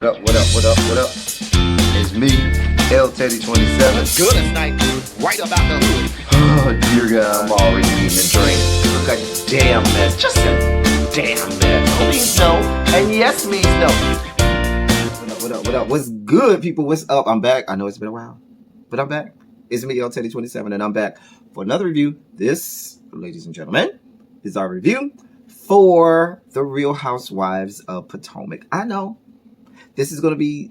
What up, what up, what up, what up? It's me, L Teddy 27. Good as night, right about the hood. Oh, dear God, I'm already eating a drink. Look a damn mess, just a damn mess. No means no, and yes means no. What up, what up, what up? What's good, people? What's up? I'm back. I know it's been a while, but I'm back. It's me, L Teddy 27, and I'm back for another review. This, ladies and gentlemen, is our review for the Real Housewives of Potomac. I know. This is going to be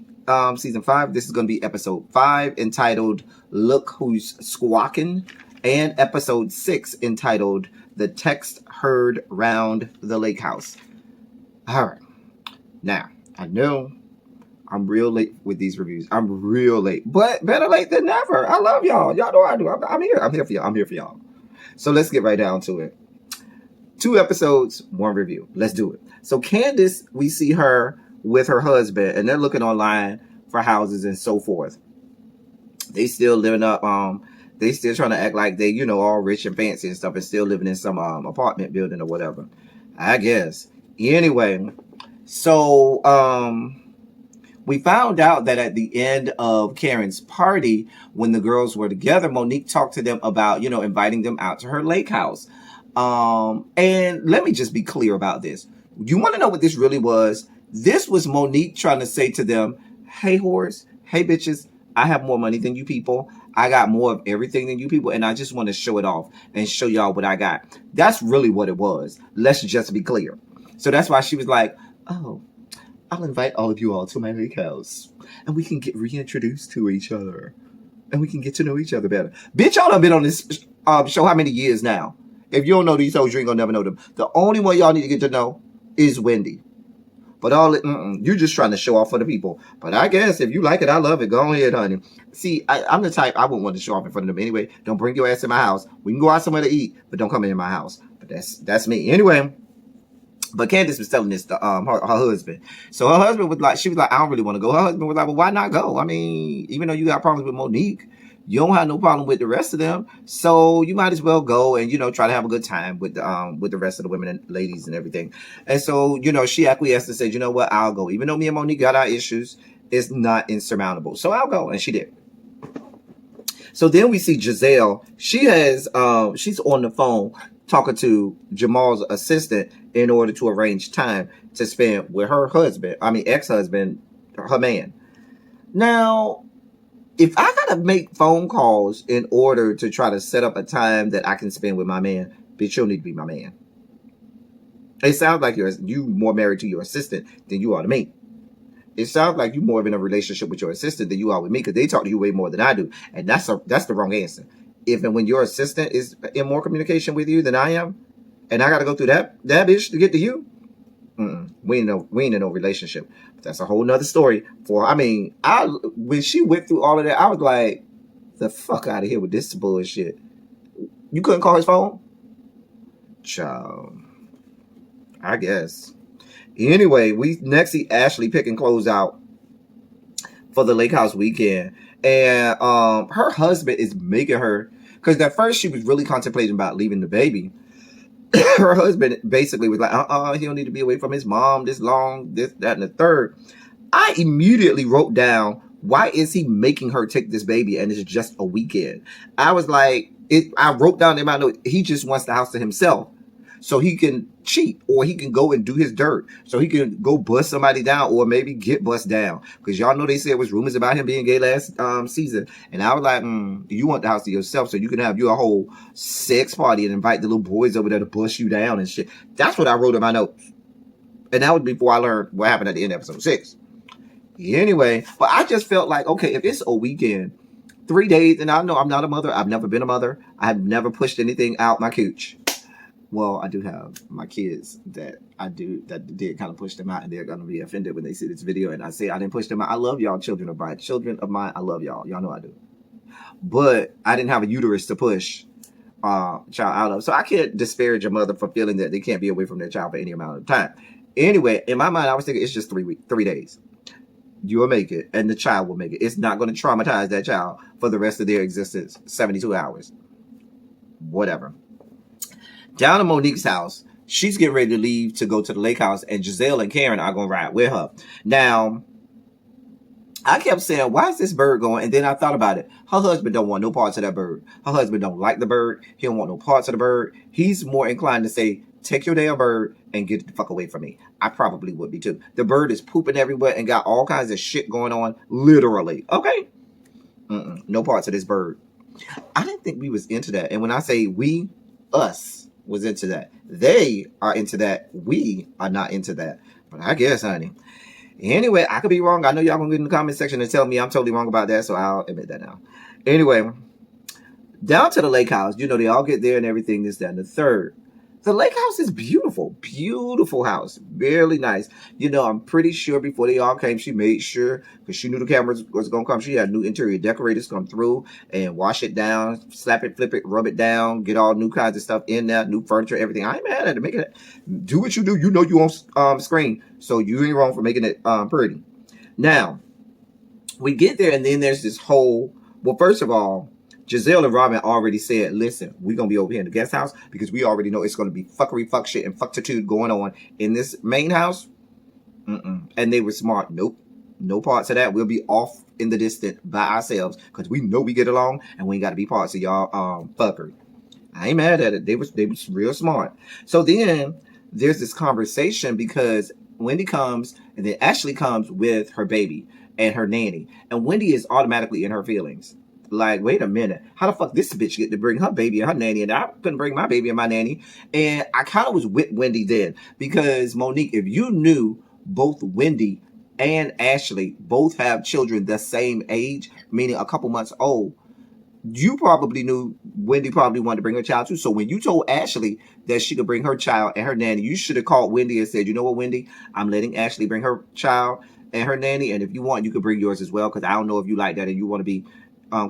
season 5. This is going to be episode 5 entitled Look Who's Squawking, and episode 6 entitled The Text Heard Round the Lake House. All right. Now, I know I'm real late with these reviews. I'm real late, but better late than never. I love y'all. Y'all know I do. I'm here. I'm here for y'all. I'm here for y'all. So let's get right down to it. 2 episodes, 1 review. Let's do it. So Candace, we see her with her husband, and they're looking online for houses and so forth. They still living up, they still trying to act like they, you know, all rich and fancy and stuff, and still living in some apartment building or whatever, I guess. Anyway, so we found out that at the end of Karen's party, when the girls were together, Monique talked to them about, you know, inviting them out to her lake house. And let me just be clear about this. You want to know what this really was? This was Monique trying to say to them, hey, whores, hey, bitches, I have more money than you people. I got more of everything than you people, and I just want to show it off and show y'all what I got. That's really what it was. Let's just be clear. So that's why she was like, oh, I'll invite all of you all to my lake house, and we can get reintroduced to each other, and we can get to know each other better. Bitch, y'all done been on this show how many years now? If you don't know these hoes, you ain't gonna never know them. The only one y'all need to get to know is Wendy. But you're just trying to show off for the people. But I guess if you like it, I love it. Go ahead, honey. See, I'm the type, I wouldn't want to show off in front of them anyway. Don't bring your ass in my house. We can go out somewhere to eat, but don't come in my house. But that's me. Anyway, but Candace was telling this to her husband. So her husband was like, she was like, I don't really want to go. Her husband was like, well, why not go? I mean, even though you got problems with Monique, you don't have no problem with the rest of them, so you might as well go and, you know, try to have a good time with the rest of the women and ladies and everything. And so, you know, she acquiesced and said, you know what, I'll go. Even though me and Monique got our issues, it's not insurmountable. So I'll go, and she did. So then we see Giselle. She has she's on the phone talking to Jamal's assistant in order to arrange time to spend with her husband. I mean, ex-husband, her man. Now, if I gotta make phone calls in order to try to set up a time that I can spend with my man, bitch, you'll need to be my man. It sounds like you more married to your assistant than you are to me. It sounds like you more in a relationship with your assistant than you are with me, because they talk to you way more than I do, and that's the wrong answer. If and when your assistant is in more communication with you than I am, and I gotta go through that bitch to get to you, we ain't in no relationship. But that's a whole nother story. When she went through all of that, I was like, the fuck out of here with this bullshit. You couldn't call his phone? Child, I guess. Anyway, we next see Ashley picking clothes out for the lake house weekend. And her husband is making her, because at first she was really contemplating about leaving the baby. Her husband basically was like, he don't need to be away from his mom this long, this, that, and the third. I immediately wrote down, why is he making her take this baby and it's just a weekend? I was like, I wrote down in my note, he just wants the house to himself so he can cheat, or he can go and do his dirt, so he can go bust somebody down, or maybe get bust down. Because y'all know they said it was rumors about him being gay last season. And I was like, you want the house to yourself so you can have your whole sex party and invite the little boys over there to bust you down and shit. That's what I wrote in my notes. And that was before I learned what happened at the end of episode 6. Anyway, but I just felt like, okay, if it's a weekend, 3 days, and I know I'm not a mother. I've never been a mother. I've never pushed anything out my cooch. Well, I do have my kids that did kind of push them out, and they're going to be offended when they see this video. And I say I didn't push them out. I love y'all, children of mine. Children of mine, I love y'all. Y'all know I do. But I didn't have a uterus to push child out of. So I can't disparage a mother for feeling that they can't be away from their child for any amount of time. Anyway, in my mind, I was thinking it's just 3 days. You will make it, and the child will make it. It's not going to traumatize that child for the rest of their existence, 72 hours. Whatever. Down at Monique's house, she's getting ready to leave to go to the lake house, and Giselle and Karen are going to ride with her. Now, I kept saying, why is this bird going? And then I thought about it. Her husband don't want no parts of that bird. Her husband don't like the bird. He don't want no parts of the bird. He's more inclined to say, take your damn bird and get the fuck away from me. I probably would be too. The bird is pooping everywhere and got all kinds of shit going on. Literally. Okay. No parts of this bird. I didn't think we was into that. And when I say we, us was into that. They are into that. We are not into that. But I guess, honey. Anyway, I could be wrong. I know y'all gonna get in the comment section and tell me I'm totally wrong about that, so I'll admit that now. Anyway, down to the lake house. You know, they all get there and everything, this, that, and the third. The lake house is beautiful. Beautiful house. Really nice. You know, I'm pretty sure before they all came, she made sure, because she knew the cameras was going to come, she had new interior decorators come through and wash it down, slap it, flip it, rub it down, get all new kinds of stuff in there, new furniture, everything. I ain't mad at it. Make it, do what you do. You know you on screen, so you ain't wrong for making it pretty. Now, we get there, and then there's this whole, well, first of all, Giselle and Robin already said, listen, we're going to be over here in the guest house because we already know it's going to be fuckery, fuck shit, and fucktitude going on in this main house. And they were smart. Nope. No parts of that. We'll be off in the distance by ourselves because we know we get along and we ain't got to be parts of y'all fuckery. I ain't mad at it. They was real smart. So then there's this conversation because Wendy comes and then Ashley comes with her baby and her nanny. And Wendy is automatically in her feelings. Like, wait a minute, how the fuck this bitch get to bring her baby and her nanny, and I couldn't bring my baby and my nanny? And I kind of was with Wendy then because, Monique, if you knew both Wendy and Ashley both have children the same age, meaning a couple months old, you probably knew Wendy probably wanted to bring her child too. So when you told Ashley that she could bring her child and her nanny, you should have called Wendy and said, you know what, Wendy, I'm letting Ashley bring her child and her nanny, and if you want, you could bring yours as well, because I don't know if you like that and you want to be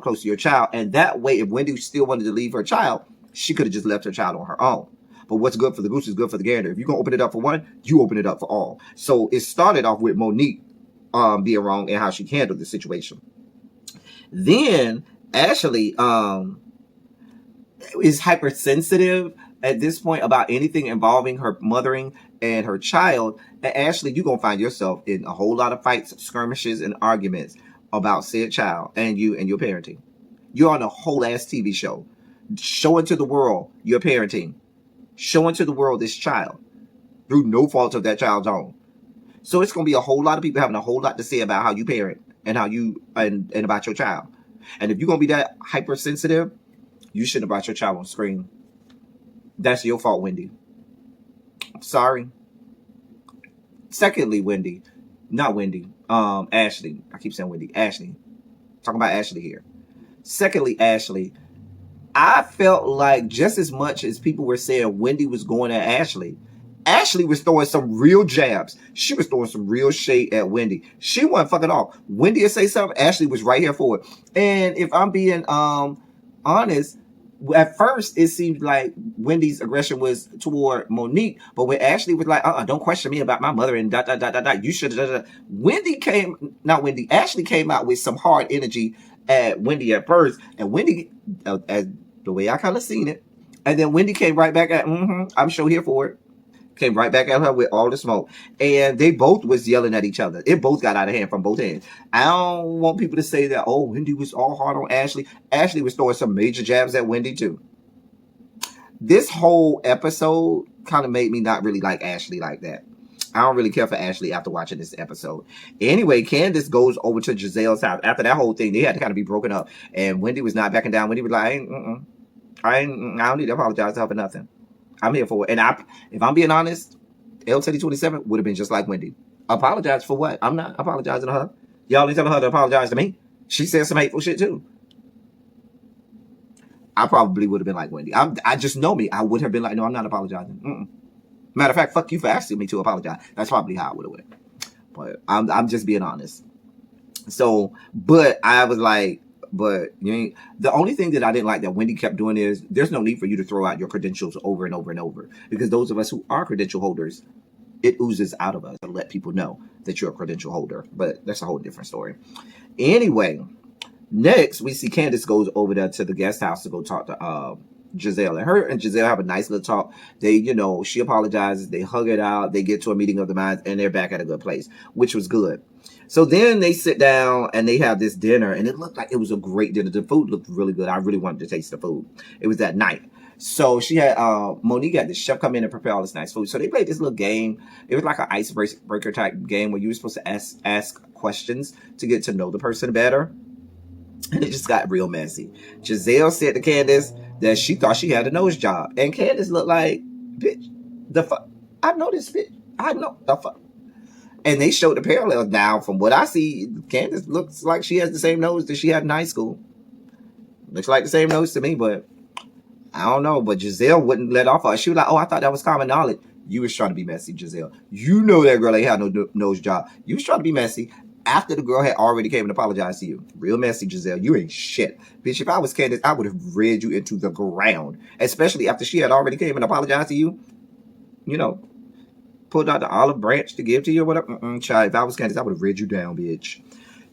close to your child. And that way, if Wendy still wanted to leave her child, she could have just left her child on her own. But what's good for the goose is good for the gander. If you're going to open it up for one, you open it up for all. So it started off with Monique being wrong and how she handled the situation. Then Ashley is hypersensitive at this point about anything involving her mothering and her child. And Ashley, you're going to find yourself in a whole lot of fights, skirmishes, and arguments about said child and you and your parenting. You're on a whole ass TV show showing to the world your parenting, showing to the world this child through no fault of that child's own. So it's going to be a whole lot of people having a whole lot to say about how you parent and how you and about your child. And if you're going to be that hypersensitive, you shouldn't have brought your child on screen. That's your fault, Wendy. Sorry. Secondly, Wendy, not Wendy, Ashley. I keep saying Wendy. Ashley. Talking about Ashley here. Secondly, Ashley, I felt like just as much as people were saying Wendy was going at Ashley, Ashley was throwing some real jabs. She was throwing some real shade at Wendy. She wasn't fucking off. Wendy would say something, Ashley was right here for it. And if I'm being honest, at first it seemed like Wendy's aggression was toward Monique, but when Ashley was like, don't question me about my mother and you should Ashley came out with some hard energy at Wendy at first, and Wendy, as the way I kind of seen it, and then Wendy came right back at, I'm sure here for it. Came right back at her with all the smoke. And they both was yelling at each other. It both got out of hand from both ends. I don't want people to say that, oh, Wendy was all hard on Ashley. Ashley was throwing some major jabs at Wendy too. This whole episode kind of made me not really like Ashley like that. I don't really care for Ashley after watching this episode. Anyway, Candace goes over to Giselle's house. After that whole thing, they had to kind of be broken up. And Wendy was not backing down. Wendy was like, I don't need to apologize to her for nothing. I'm here for it. And if I'm being honest, L Teddy 27 would have been just like Wendy. Apologize for what? I'm not apologizing to her. Y'all ain't telling her to apologize to me. She said some hateful shit too. I probably would have been like Wendy. I just know me. I would have been like, no, I'm not apologizing. Matter of fact, fuck you for asking me to apologize. That's probably how I would have went. But I'm just being honest. So, but I was like, but you ain't. The only thing that I didn't like that Wendy kept doing is there's no need for you to throw out your credentials over and over and over, because those of us who are credential holders, it oozes out of us to let people know that you're a credential holder. But that's a whole different story. Anyway, next we see Candace goes over there to the guest house to go talk to Giselle, and her and Giselle have a nice little talk. They, she apologizes, they hug it out, they get to a meeting of the minds, and they're back at a good place, which was good. So then they sit down and they have this dinner, and it looked like it was a great dinner. The food looked really good. I really wanted to taste the food. It was that night. So she had Monique had the chef come in and prepare all this nice food. So they played this little game. It was like an icebreaker type game where you were supposed to ask questions to get to know the person better. And it just got real messy. Giselle said to Candace that she thought she had a nose job. And Candace looked like, bitch, the fuck? I know this bitch. I know the fuck. And they showed the parallels. Now, from what I see, Candace looks like she has the same nose that she had in high school. Looks like the same nose to me, but I don't know. But Giselle wouldn't let off her. She was like, oh, I thought that was common knowledge. You was trying to be messy, Giselle. You know that girl ain't had no nose job. You was trying to be messy after the girl had already came and apologized to you. Real messy, Giselle. You ain't shit. Bitch, if I was Candace, I would have read you into the ground. Especially after she had already came and apologized to you. You know, pulled out the olive branch to give to you or whatever. Child, if I was Candace, I would have read you down, bitch.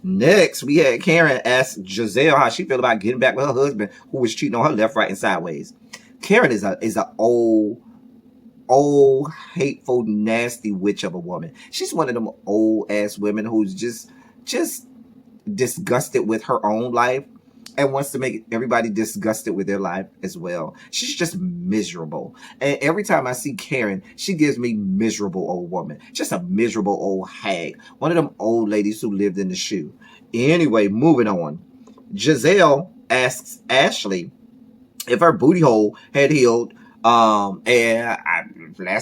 Next, we had Karen ask Giselle how she felt about getting back with her husband who was cheating on her left, right, and sideways. Karen is a old, hateful, nasty witch of a woman. She's one of them old ass women who's just disgusted with her own life and wants to make everybody disgusted with their life as well. She's just miserable. And every time I see Karen, she gives me miserable old woman. Just a miserable old hag. One of them old ladies who lived in the shoe. Anyway, moving on. Giselle asks Ashley if her booty hole had healed. Last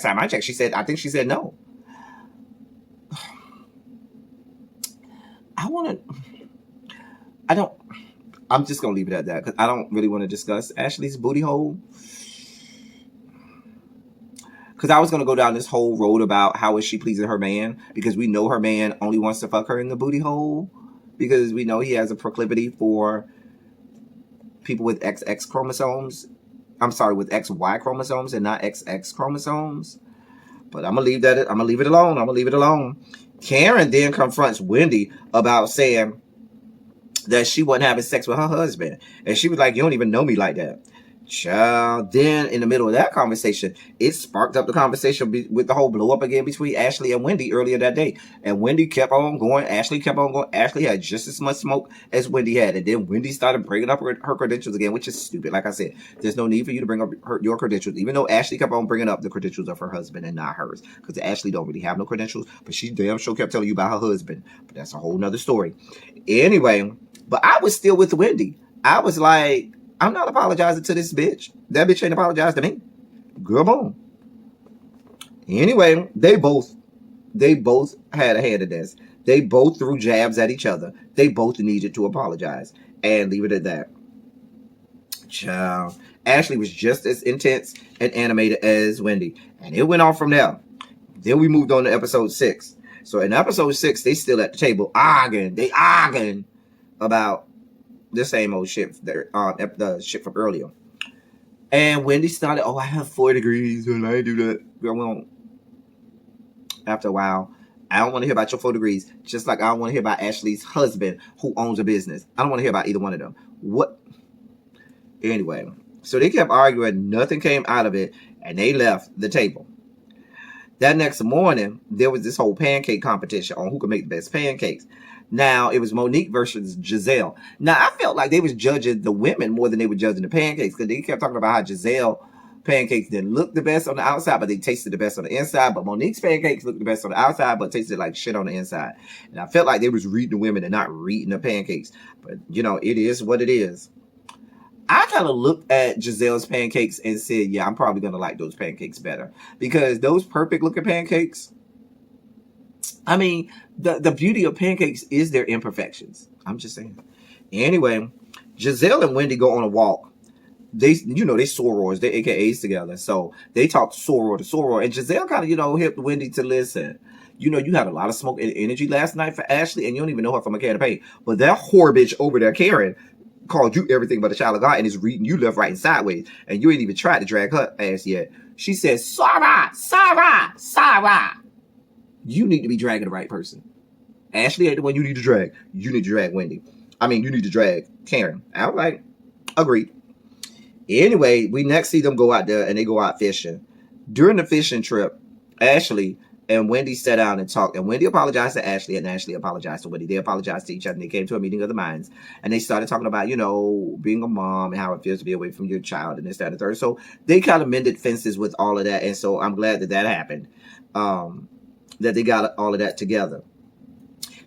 time I checked, I think she said no. I'm just going to leave it at that because I don't really want to discuss Ashley's booty hole. Because I was going to go down this whole road about how is she pleasing her man, because we know her man only wants to fuck her in the booty hole, because we know he has a proclivity for people with XX chromosomes. I'm sorry, with XY chromosomes and not XX chromosomes. But I'm going to leave it alone. Karen then confronts Wendy about saying that she wasn't having sex with her husband. And she was like, you don't even know me like that. Child. Then in the middle of that conversation, it sparked up the conversation with the whole blow up again between Ashley and Wendy earlier that day. And Wendy kept on going. Ashley kept on going. Ashley had just as much smoke as Wendy had. And then Wendy started bringing up her credentials again, which is stupid. Like I said, there's no need for you to bring up your credentials, even though Ashley kept on bringing up the credentials of her husband and not hers. Because Ashley don't really have no credentials, but she damn sure kept telling you about her husband. But that's a whole nother story. Anyway, but I was still with Wendy. I was like, I'm not apologizing to this bitch. That bitch ain't apologized to me. Girl, boom. Anyway, they both had a hand in this. They both threw jabs at each other. They both needed to apologize. And leave it at that. Child. Ashley was just as intense and animated as Wendy. And it went on from there. Then we moved on to episode 6. So in episode 6, they still at the table arguing. They arguing about the same old shit, the shit from earlier. And Wendy started, oh, I have 4 degrees and I do that. Girl, well, after a while, I don't want to hear about your 4 degrees. Just like I don't want to hear about Ashley's husband who owns a business. I don't want to hear about either one of them. What? Anyway, so they kept arguing. Nothing came out of it. And they left the table. That next morning, there was this whole pancake competition on who could make the best pancakes. Now, it was Monique versus Giselle. Now, I felt like they was judging the women more than they were judging the pancakes, because they kept talking about how Giselle pancakes didn't look the best on the outside, but they tasted the best on the inside. But Monique's pancakes looked the best on the outside, but tasted like shit on the inside. And I felt like they was reading the women and not reading the pancakes. But, you know, it is what it is. I kind of looked at Giselle's pancakes and said, yeah, I'm probably going to like those pancakes better. Because those perfect looking pancakes, I mean, the beauty of pancakes is their imperfections. I'm just saying. Anyway, Giselle and Wendy go on a walk. They sorors, they AKAs together. So they talk soror to soror. And Giselle kind of, helped Wendy to listen. You had a lot of smoke and energy last night for Ashley, and you don't even know her from a can of paint. But that whore bitch over there, Karen, called you everything but a child of God and is reading you left, right, and sideways. And you ain't even tried to drag her ass yet. She says, Sarah. You need to be dragging the right person. Ashley ain't the one you need to drag. You need to drag Wendy. I mean, you need to drag Karen. I was like, agreed. Anyway, we next see them go out there and they go out fishing. During the fishing trip, Ashley And Wendy sat down and talked. And Wendy apologized to Ashley, and Ashley apologized to Wendy. They apologized to each other, and they came to a meeting of the minds. And they started talking about, being a mom and how it feels to be away from your child and this, that, and the third. So they kind of mended fences with all of that. And so I'm glad that happened, that they got all of that together.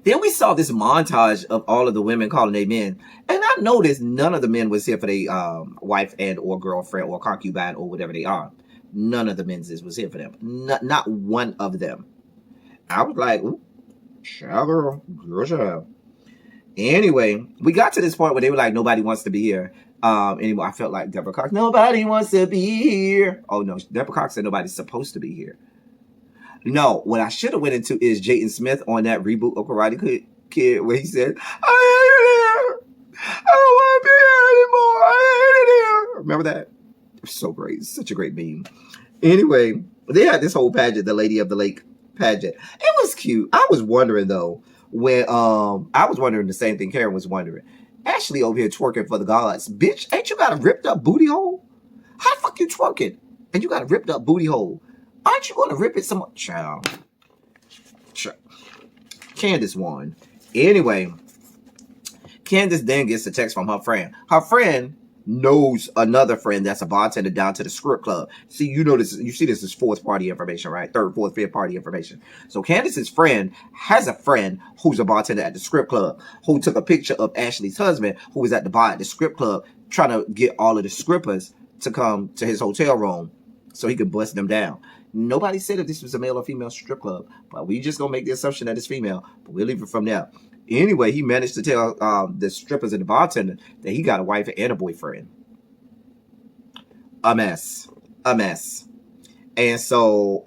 Then we saw this montage of all of the women calling their men. And I noticed none of the men was here for their wife and or girlfriend or concubine or whatever they are. None of the men's was here for them. Not one of them. I was like, ooh, child, girl. Anyway, we got to this point where they were like, nobody wants to be here anymore. I felt like Deborah Cox, nobody wants to be here. Oh, no, Deborah Cox said nobody's supposed to be here. No, what I should have went into is Jaden Smith on that reboot of Karate Kid where he said, I hate it here. I don't want to be here anymore. I hate it here. Remember that? So great. It's such a great meme. Anyway, they had this whole pageant, the Lady of the Lake pageant. It was cute. I was wondering though, when I was wondering the same thing Karen was wondering. Ashley over here twerking for the gods. Bitch, ain't you got a ripped up booty hole? How the fuck you twerking? And you got a ripped up booty hole. Aren't you going to rip it some more? Child. Candace won. Anyway, Candace then gets a text from her friend. Her friend knows another friend that's a bartender down to the strip club. See, you see this is fourth party information, right? Third, fourth, fifth party information. So Candace's friend has a friend who's a bartender at the strip club who took a picture of Ashley's husband who was at the bar at the strip club trying to get all of the strippers to come to his hotel room so he could bust them down. Nobody said if this was a male or female strip club, but we just gonna make the assumption that it's female, but we'll leave it from there. Anyway, he managed to tell the strippers and the bartender that he got a wife and a boyfriend. A mess. And so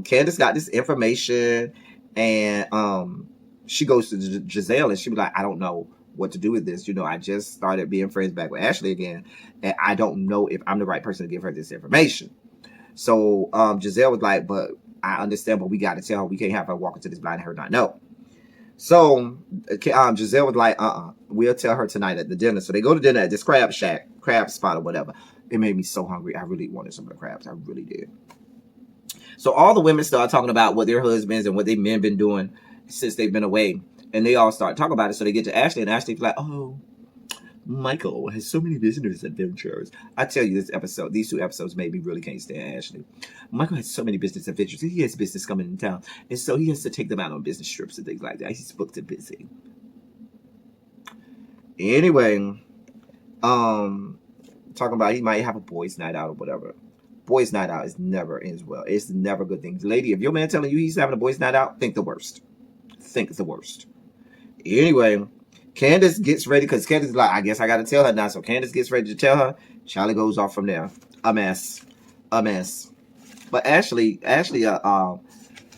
Candace got this information, and she goes to Giselle, and she be like, I don't know what to do with this. I just started being friends back with Ashley again, and I don't know if I'm the right person to give her this information. So Giselle was like, but I understand, but we got to tell her. We can't have her walk into this blind and her not know. So Giselle was like, we'll tell her tonight at the dinner. So they go to dinner at this crab spot or whatever. It made me so hungry. I really wanted some of the crabs. I really did. So all the women start talking about what their husbands and what their men been doing since they've been away. And they all start talking about it. So they get to Ashley, and Ashley's like, oh, Michael has so many business adventures. I tell you, these two episodes made me really can't stand Ashley. Michael has so many business adventures. He has business coming in town. And so he has to take them out on business trips and things like that. He's booked and busy. Anyway, talking about he might have a boys' night out or whatever. Boys' night out never ends well. It's never a good thing. Lady, if your man telling you he's having a boys' night out, think the worst. Think the worst. Anyway, Candace gets ready because Candace is like, I guess I got to tell her now. So Candace gets ready to tell her. Charlie goes off from there. A mess. But Ashley, I don't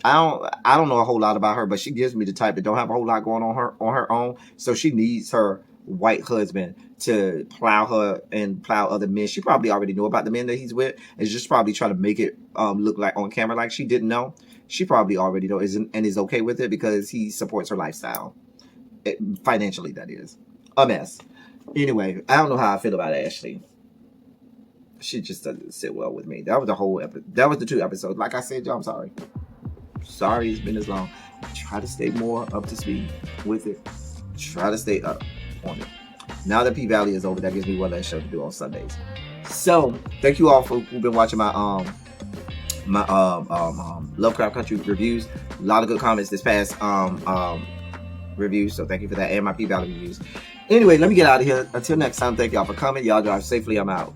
know a whole lot about her, but she gives me the type that don't have a whole lot going on her own. So she needs her white husband to plow her and plow other men. She probably already knew about the men that he's with, and just probably trying to make it look like on camera like she didn't know. She probably already knows and is okay with it because he supports her lifestyle. Financially, that is. A mess. Anyway, I don't know how I feel about Ashley. She just doesn't sit well with me. That was the whole episode. That was the 2 episodes. Like I said, y'all, I'm sorry. Sorry it's been this long. Try to stay more up to speed with it. Try to stay up on it. Now that P-Valley is over, that gives me one less show to do on Sundays. So, thank you all who've been watching my Lovecraft Country reviews. A lot of good comments this past reviews, so thank you for that, and my P-Valley reviews. Anyway, let me get out of here. Until next time, thank y'all for coming. Y'all drive safely. I'm out.